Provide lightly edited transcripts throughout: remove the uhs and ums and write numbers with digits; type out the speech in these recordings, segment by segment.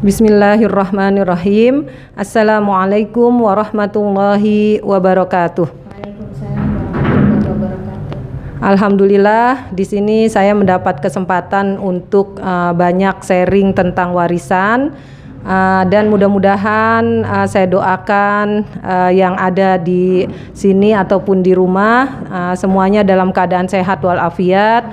Bismillahirrahmanirrahim. Assalamualaikum warahmatullahi wabarakatuh. Waalaikumsalam warahmatullahi wabarakatuh. Alhamdulillah, di sini saya mendapat kesempatan untuk banyak sharing tentang warisan, dan mudah-mudahan saya doakan yang ada di sini ataupun di rumah semuanya dalam keadaan sehat walafiat,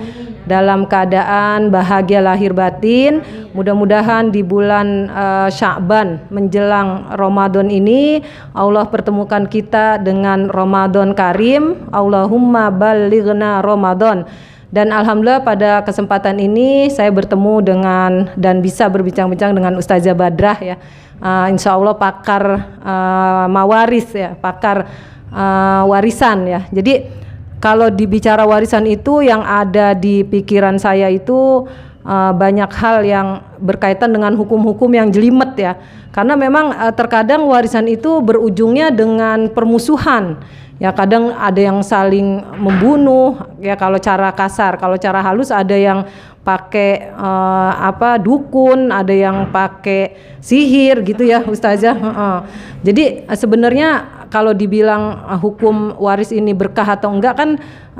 dalam keadaan bahagia lahir batin. Mudah-mudahan di bulan Sya'ban menjelang Ramadan ini Allah pertemukan kita dengan Ramadan Karim. Allahumma ballighna Ramadan. Dan alhamdulillah pada kesempatan ini saya bertemu dengan dan bisa berbincang-bincang dengan Ustazah Badrah ya. Insya Allah pakar mawaris ya, pakar warisan ya. Jadi kalau dibicara warisan itu yang ada di pikiran saya itu banyak hal yang berkaitan dengan hukum-hukum yang jelimet ya. Karena memang terkadang warisan itu berujungnya dengan permusuhan. Ya kadang ada yang saling membunuh ya kalau cara kasar, kalau cara halus ada yang pakai dukun, ada yang pakai sihir gitu ya Ustazah. Jadi sebenarnya kalau dibilang hukum waris ini berkah atau enggak kan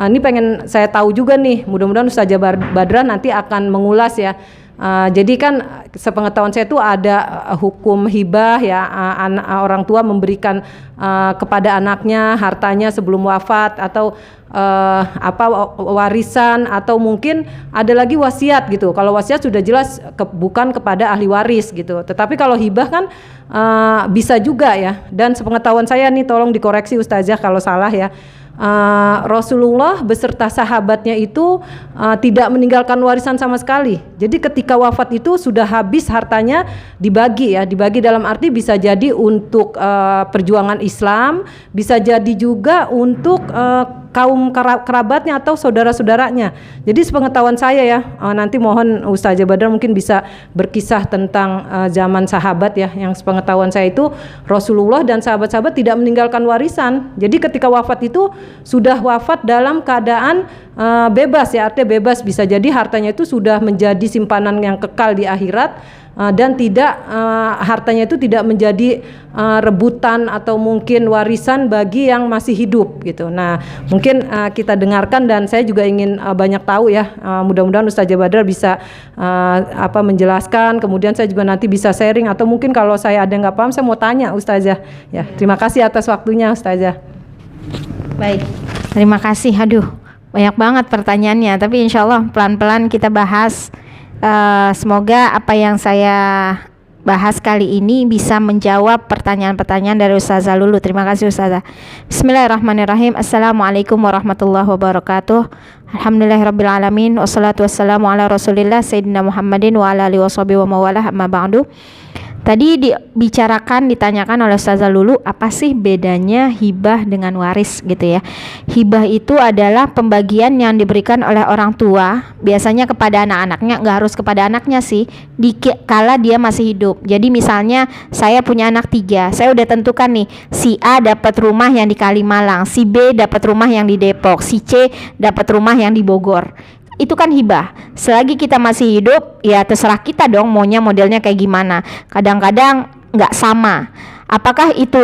ini pengen saya tahu juga nih. Mudah-mudahan Ustazah Badrah nanti akan mengulas ya. Jadi kan sepengetahuan saya itu ada hukum hibah ya, orang tua memberikan kepada anaknya hartanya sebelum wafat atau warisan, atau mungkin ada lagi wasiat gitu. Kalau wasiat sudah jelas bukan kepada ahli waris gitu. Tetapi kalau hibah kan bisa juga ya. Dan sepengetahuan saya nih, tolong dikoreksi Ustazah kalau salah ya. Rasulullah beserta sahabatnya itu tidak meninggalkan warisan sama sekali. Jadi ketika wafat itu sudah habis hartanya dibagi ya, dibagi dalam arti bisa jadi untuk perjuangan Islam, bisa jadi juga untuk kaum kerabatnya atau saudara-saudaranya. Jadi sepengetahuan saya ya, nanti mohon Ustazah Badrah mungkin bisa berkisah tentang zaman sahabat ya, yang sepengetahuan saya itu Rasulullah dan sahabat-sahabat tidak meninggalkan warisan. Jadi ketika wafat itu sudah wafat dalam keadaan bebas ya, artinya bebas, bisa jadi hartanya itu sudah menjadi simpanan yang kekal di akhirat, dan tidak hartanya itu tidak menjadi rebutan atau mungkin warisan bagi yang masih hidup gitu. Nah mungkin kita dengarkan, dan saya juga ingin banyak tahu ya, mudah-mudahan Ustazah Badrah bisa menjelaskan, kemudian saya juga nanti bisa sharing, atau mungkin kalau saya ada yang nggak paham saya mau tanya Ustazah ya. Terima kasih atas waktunya Ustazah. Baik, terima kasih. Aduh, banyak banget pertanyaannya, tapi insya Allah pelan-pelan kita bahas. Semoga apa yang saya bahas kali ini bisa menjawab pertanyaan-pertanyaan dari Ustazah Lulu. Terima kasih Ustazah. Bismillahirrahmanirrahim. Assalamualaikum warahmatullahi wabarakatuh. Alhamdulillahirrabbilalamin. Wassalatu wassalamu ala rasulillah Sayyidina Muhammadin wa ala alihi washabihi wa mawalah, amma ba'du. Tadi ditanyakan oleh Ustazah Lulu, apa sih bedanya hibah dengan waris gitu ya. Hibah itu adalah pembagian yang diberikan oleh orang tua, biasanya kepada anak-anaknya, nggak harus kepada anaknya sih, kala dia masih hidup. Jadi misalnya saya punya anak 3, saya udah tentukan nih, si A dapat rumah yang di Kalimalang, si B dapat rumah yang di Depok, si C dapat rumah yang di Bogor. Itu kan hibah. Selagi kita masih hidup, ya terserah kita dong maunya modelnya kayak gimana. Kadang-kadang nggak sama. Apakah itu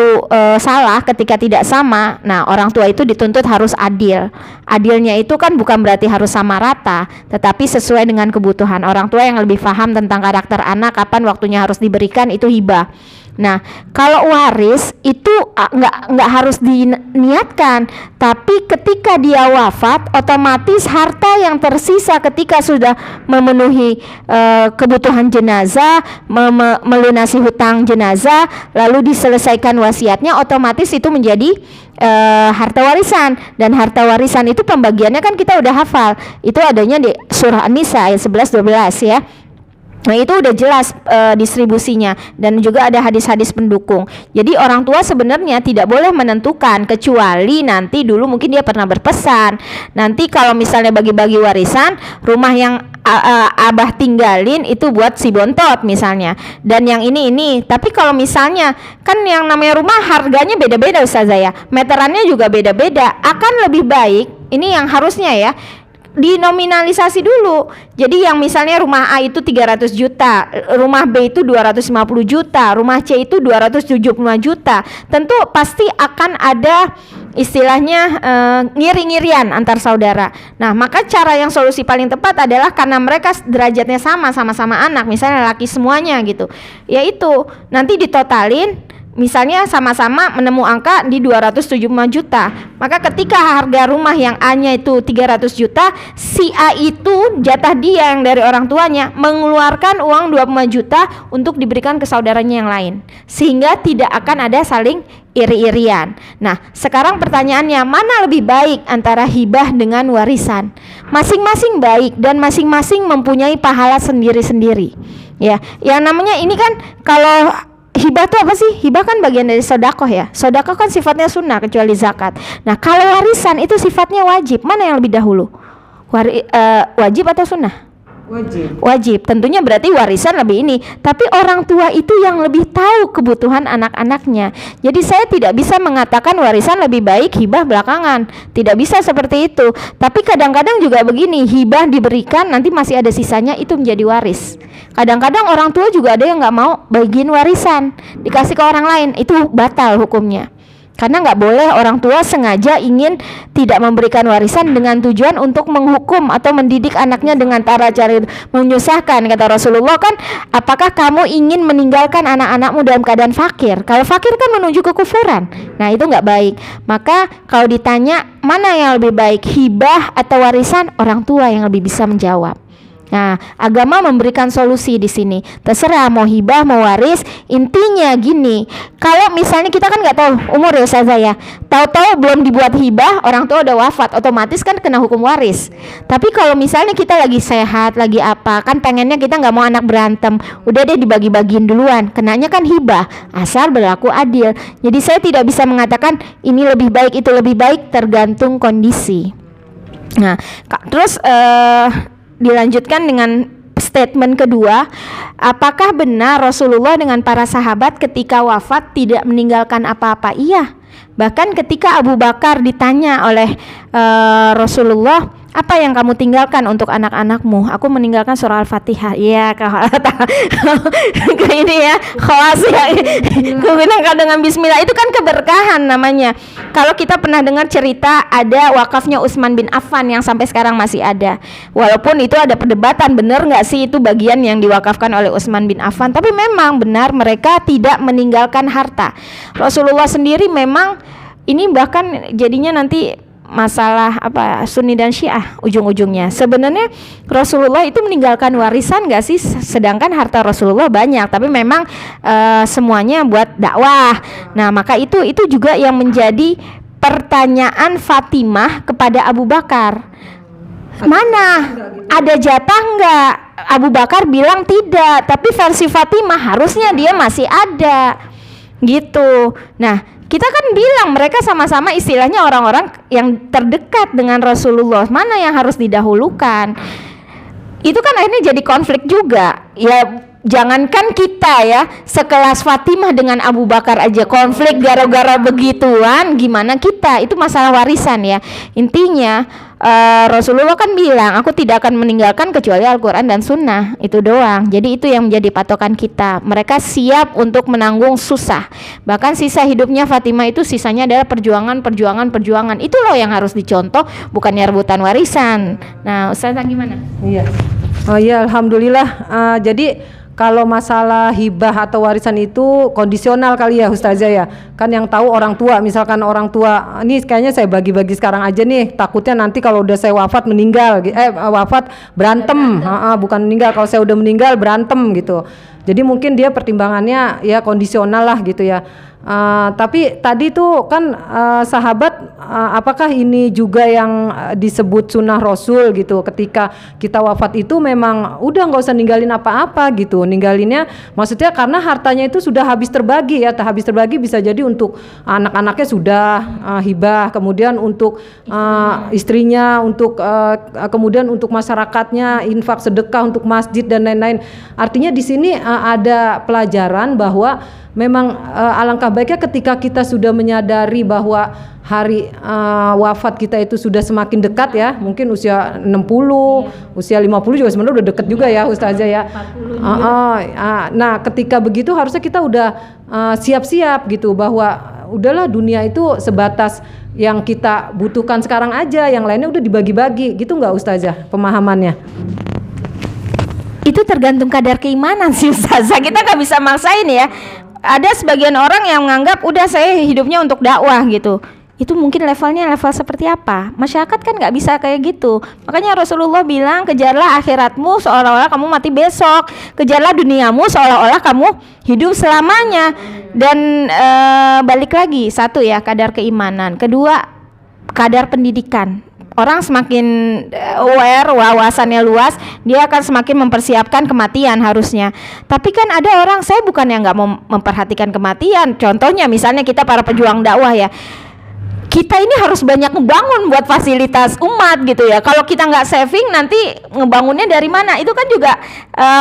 salah ketika tidak sama? Nah, orang tua itu dituntut harus adil. Adilnya itu kan bukan berarti harus sama rata, tetapi sesuai dengan kebutuhan. Orang tua yang lebih paham tentang karakter anak, kapan waktunya harus diberikan, itu hibah. Nah, kalau waris itu nggak harus diniatkan, tapi ketika dia wafat, otomatis harta yang tersisa ketika sudah memenuhi kebutuhan jenazah, melunasi hutang jenazah, lalu diselesaikan wasiatnya, otomatis itu menjadi harta warisan. Dan harta warisan itu pembagiannya kan kita udah hafal, itu adanya di surah An-Nisa ayat 11-12 ya. Nah itu udah jelas distribusinya, dan juga ada hadis-hadis pendukung. Jadi orang tua sebenarnya tidak boleh menentukan, kecuali nanti dulu mungkin dia pernah berpesan, nanti kalau misalnya bagi-bagi warisan, rumah yang abah tinggalin itu buat si bontot misalnya, dan yang ini. Tapi kalau misalnya kan yang namanya rumah harganya beda-beda Ustazah ya, meterannya juga beda-beda, akan lebih baik, ini yang harusnya ya, dinominalisasi dulu. Jadi yang misalnya rumah A itu 300 juta, rumah B itu 250 juta, rumah C itu 275 juta. Tentu pasti akan ada istilahnya ngiri-ngirian antar saudara. Nah, maka cara yang solusi paling tepat adalah karena mereka derajatnya sama-sama anak, misalnya laki semuanya gitu. Yaitu nanti ditotalin, misalnya sama-sama menemu angka di 275 juta. Maka ketika harga rumah yang A-nya itu 300 juta, si A itu jatah dia yang dari orang tuanya mengeluarkan uang 25 juta untuk diberikan ke saudaranya yang lain. Sehingga tidak akan ada saling iri-irian. Nah, sekarang pertanyaannya, mana lebih baik antara hibah dengan warisan? Masing-masing baik dan masing-masing mempunyai pahala sendiri-sendiri. Ya, yang namanya ini kan kalau hibah itu apa sih? Hibah kan bagian dari sedekah ya. Sedekah kan sifatnya sunnah kecuali zakat. Nah, kalau warisan itu sifatnya wajib. Mana yang lebih dahulu? Wajib atau sunnah? Wajib. Tentunya berarti warisan lebih ini. Tapi orang tua itu yang lebih tahu kebutuhan anak-anaknya. Jadi saya tidak bisa mengatakan warisan lebih baik, hibah belakangan. Tidak bisa seperti itu. Tapi kadang-kadang juga begini, hibah diberikan nanti masih ada sisanya, itu menjadi waris. Kadang-kadang orang tua juga ada yang nggak mau bagiin warisan, dikasih ke orang lain, itu batal hukumnya. Karena nggak boleh orang tua sengaja ingin tidak memberikan warisan dengan tujuan untuk menghukum atau mendidik anaknya dengan cara menyusahkan. Kata Rasulullah kan, apakah kamu ingin meninggalkan anak-anakmu dalam keadaan fakir? Kalau fakir kan menuju kekufuran. Nah, itu nggak baik. Maka kalau ditanya mana yang lebih baik, hibah atau warisan, orang tua yang lebih bisa menjawab. Nah, agama memberikan solusi di sini. Terserah mau hibah mau waris. Intinya gini, kalau misalnya kita kan nggak tahu umur ya Ustazah ya, tahu-tahu belum dibuat hibah, orang tua udah wafat, otomatis kan kena hukum waris. Tapi kalau misalnya kita lagi sehat, lagi apa, kan pengennya kita nggak mau anak berantem, udah deh dibagi-bagiin duluan, kenanya kan hibah, asal berlaku adil. Jadi saya tidak bisa mengatakan ini lebih baik, itu lebih baik, tergantung kondisi. Nah, terus dilanjutkan dengan statement kedua, apakah benar Rasulullah dengan para sahabat ketika wafat tidak meninggalkan apa-apa? Iya, bahkan ketika Abu Bakar ditanya oleh Rasulullah, apa yang kamu tinggalkan untuk anak-anakmu? Aku meninggalkan surah Al-Fatihah. Iya, ini ya, khawas ya. Kemudian dengan bismillah, itu kan keberkahan namanya. Kalau kita pernah dengar cerita ada wakafnya Utsman bin Affan yang sampai sekarang masih ada. Walaupun itu ada perdebatan benar nggak sih itu bagian yang diwakafkan oleh Utsman bin Affan. Tapi memang benar mereka tidak meninggalkan harta. Rasulullah sendiri memang ini bahkan jadinya nanti masalah apa Sunni dan Syiah ujung-ujungnya. Sebenarnya Rasulullah itu meninggalkan warisan nggak sih? Sedangkan harta Rasulullah banyak, tapi memang semuanya buat dakwah. Nah, maka itu juga yang menjadi pertanyaan Fatimah kepada Abu Bakar. Mana ada jatah nggak? Abu Bakar bilang tidak, tapi versi Fatimah harusnya dia masih ada gitu. Nah, kita kan bilang mereka sama-sama istilahnya orang-orang yang terdekat dengan Rasulullah, mana yang harus didahulukan. Itu kan akhirnya jadi konflik juga. Ya jangankan kita ya, sekelas Fatimah dengan Abu Bakar aja konflik gara-gara begituan, gimana kita? Itu masalah warisan ya. Intinya Rasulullah kan bilang, aku tidak akan meninggalkan kecuali Al-Quran dan Sunnah, itu doang. Jadi itu yang menjadi patokan kita. Mereka siap untuk menanggung susah. Bahkan sisa hidupnya Fatimah itu sisanya adalah perjuangan. Itu loh yang harus dicontoh, bukannya rebutan warisan. Nah, Ustazah gimana? Iya. Oh iya, alhamdulillah. Jadi kalau masalah hibah atau warisan itu kondisional kali ya Ustazah ya. Kan yang tahu orang tua, misalkan orang tua, ini kayaknya saya bagi-bagi sekarang aja nih, takutnya nanti kalau udah saya wafat meninggal, wafat berantem, bukan meninggal, kalau saya udah meninggal berantem gitu. Jadi mungkin dia pertimbangannya ya kondisional lah gitu ya. Tapi tadi tuh kan sahabat, apakah ini juga yang disebut sunnah Rasul gitu, ketika kita wafat itu memang udah nggak usah ninggalin apa-apa gitu, ninggalinnya maksudnya karena hartanya itu sudah habis terbagi ya, habis terbagi bisa jadi untuk anak-anaknya sudah hibah, kemudian untuk istrinya, untuk kemudian untuk masyarakatnya infak sedekah untuk masjid dan lain-lain. Artinya di sini ada pelajaran bahwa memang alangkah baiknya ketika kita sudah menyadari bahwa hari wafat kita itu sudah semakin dekat ya, mungkin usia 60, usia 50 juga sebenarnya udah deket juga ya Ustazah ya. Nah, ketika begitu harusnya kita udah siap-siap gitu bahwa udahlah dunia itu sebatas yang kita butuhkan sekarang aja, yang lainnya udah dibagi-bagi gitu nggak Ustazah pemahamannya? Itu tergantung kadar keimanan sih Ustazah, kita nggak bisa maksain ya. Ada sebagian orang yang menganggap udah saya hidupnya untuk dakwah gitu. Itu mungkin levelnya level seperti apa? Masyarakat kan nggak bisa kayak gitu. Makanya Rasulullah bilang, kejarlah akhiratmu seolah-olah kamu mati besok, kejarlah duniamu seolah-olah kamu hidup selamanya. Dan balik lagi, satu ya kadar keimanan, kedua kadar pendidikan. Orang semakin aware, wawasannya luas, dia akan semakin mempersiapkan kematian harusnya. Tapi kan ada orang, saya bukan yang nggak mau memperhatikan kematian. Contohnya misalnya kita para pejuang dakwah ya, kita ini harus banyak ngebangun buat fasilitas umat gitu ya. Kalau kita nggak saving, nanti ngebangunnya dari mana? Itu kan juga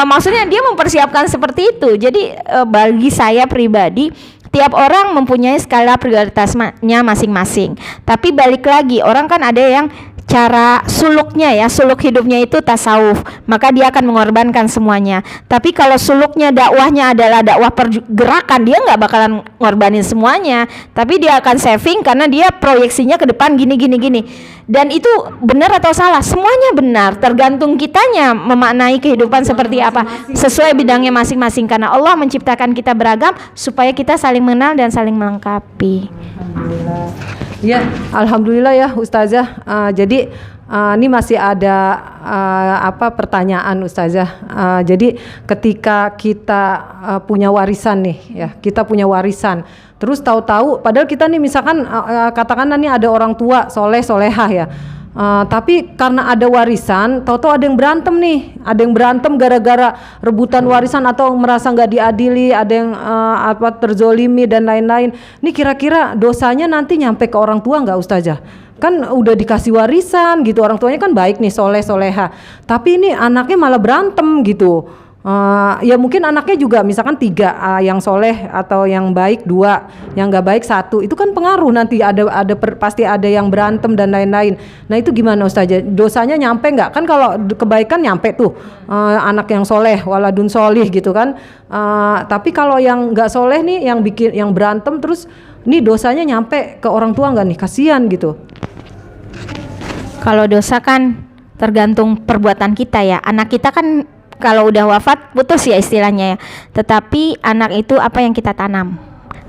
maksudnya dia mempersiapkan seperti itu. Jadi bagi saya pribadi, tiap orang mempunyai skala prioritasnya masing-masing. Tapi balik lagi, orang kan ada yang cara suluknya ya, suluk hidupnya itu tasawuf, maka dia akan mengorbankan semuanya. Tapi kalau suluknya dakwahnya adalah dakwah pergerakan, dia nggak bakalan ngorbanin semuanya, tapi dia akan saving karena dia proyeksinya ke depan gini. Dan itu benar atau salah? Semuanya benar, tergantung kitanya memaknai kehidupan seperti apa sesuai bidangnya masing-masing, karena Allah menciptakan kita beragam supaya kita saling mengenal dan saling melengkapi. Alhamdulillah. Ya, alhamdulillah ya Ustazah. Jadi ini masih ada pertanyaan Ustazah. Jadi ketika kita punya warisan nih ya, kita punya warisan. Terus tahu-tahu padahal kita nih misalkan katakanlah nih ada orang tua soleh solehah ya. Tapi karena ada warisan, tahu-tahu ada yang berantem nih, ada yang berantem gara-gara rebutan warisan atau merasa nggak diadili, ada yang terzolimi dan lain-lain. Ini kira-kira dosanya nanti nyampe ke orang tua nggak Ustazah? Kan udah dikasih warisan gitu, orang tuanya kan baik nih, soleh soleha, tapi ini anaknya malah berantem gitu. Ya mungkin anaknya juga misalkan 3, yang soleh atau yang baik 2, yang nggak baik 1, itu kan pengaruh nanti pasti ada yang berantem dan lain-lain. Nah itu gimana Ustazah, dosanya nyampe nggak? Kan kalau kebaikan nyampe tuh, anak yang soleh waladun solih gitu kan. Tapi kalau yang nggak soleh nih, yang berantem terus, nih dosanya nyampe ke orang tua nggak nih? Kasihan gitu. Kalau dosa kan tergantung perbuatan kita ya. Anak kita kan kalau udah wafat putus ya istilahnya ya. Tetapi anak itu apa yang kita tanam.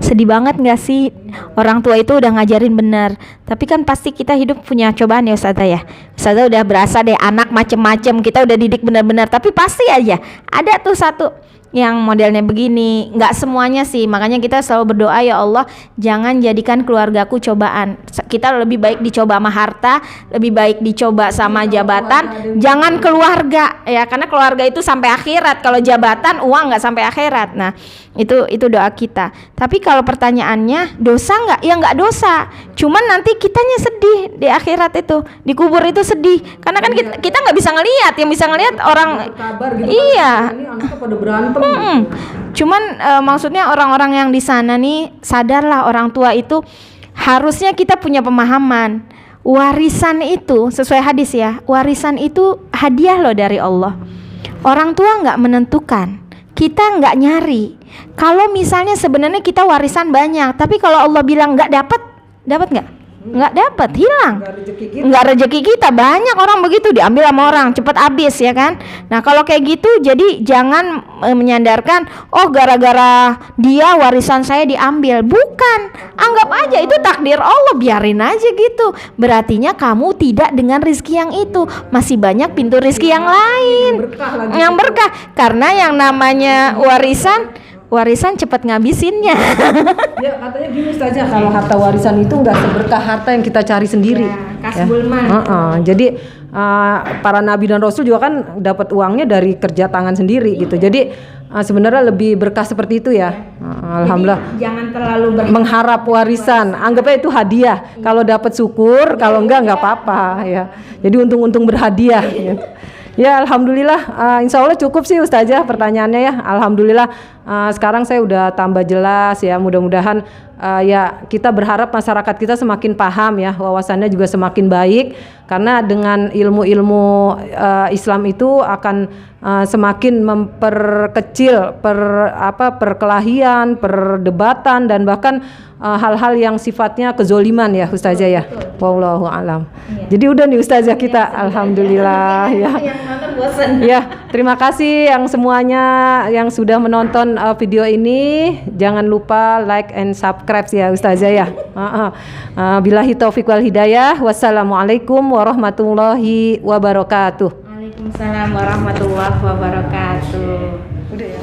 Sedih banget gak sih orang tua itu udah ngajarin benar, tapi kan pasti kita hidup punya cobaan ya Ustazah ya. Ustazah udah berasa deh anak macem-macem, kita udah didik benar-benar, tapi pasti aja ada tuh satu yang modelnya begini. Nggak semuanya sih, makanya kita selalu berdoa, ya Allah jangan jadikan keluargaku cobaan. Kita lebih baik dicoba sama harta, lebih baik dicoba sama jabatan, jangan keluarga ya, karena keluarga itu sampai akhirat, kalau jabatan uang nggak sampai akhirat. Nah itu doa kita. Tapi kalau pertanyaannya dosa nggak, ya nggak dosa, cuman nanti kitanya sedih di akhirat, itu di kubur itu sedih, karena kan kita nggak bisa ngelihat, yang bisa ngelihat orang gitu, iya kan, pada berantem. Cuman maksudnya orang-orang yang di sana nih sadarlah, orang tua itu harusnya kita punya pemahaman warisan itu sesuai hadis ya, warisan itu hadiah loh dari Allah. Orang tua nggak menentukan, kita nggak nyari. Kalau misalnya sebenarnya kita warisan banyak, tapi kalau Allah bilang nggak dapat nggak? Nggak dapat, hilang. Nggak rezeki kita. Banyak orang begitu, diambil sama orang, cepet habis ya kan. Nah kalau kayak gitu, jadi jangan menyandarkan, oh gara-gara dia warisan saya diambil. Bukan, anggap aja itu takdir Allah, biarin aja gitu. Berartinya kamu tidak dengan rezeki yang itu, masih banyak pintu rezeki yang lain yang berkah. Karena yang namanya warisan cepat ngabisinnya. Ya katanya gini saja, kalau harta warisan itu nggak seberkah harta yang kita cari sendiri. Kasbul man. Jadi para nabi dan rasul juga kan dapat uangnya dari kerja tangan sendiri gitu. Jadi sebenarnya lebih berkah seperti itu ya. Alhamdulillah. Jadi, jangan terlalu mengharap warisan. Anggapnya itu hadiah. Kalau dapat syukur, kalau enggak apa-apa ya. Jadi untung-untung berhadiah. Ya. Ya, alhamdulillah. Insya Allah cukup sih Ustazah pertanyaannya ya. Alhamdulillah. Sekarang saya udah tambah jelas ya. Mudah-mudahan ya kita berharap masyarakat kita semakin paham ya, wawasannya juga semakin baik. Karena dengan ilmu-ilmu Islam itu akan semakin memperkecil perkelahian, perdebatan dan bahkan hal-hal yang sifatnya kezoliman ya Ustazah ya. Wallahu alam. Jadi udah nih Ustazah kita, alhamdulillah ya. Ya, terima kasih yang semuanya yang sudah menonton video ini. Jangan lupa like and subscribe ya Ustazah ya. Billahi taufiq wal hidayah. Wassalamualaikum warahmatullahi wabarakatuh. Waalaikumsalam warahmatullahi wabarakatuh. Udah ya.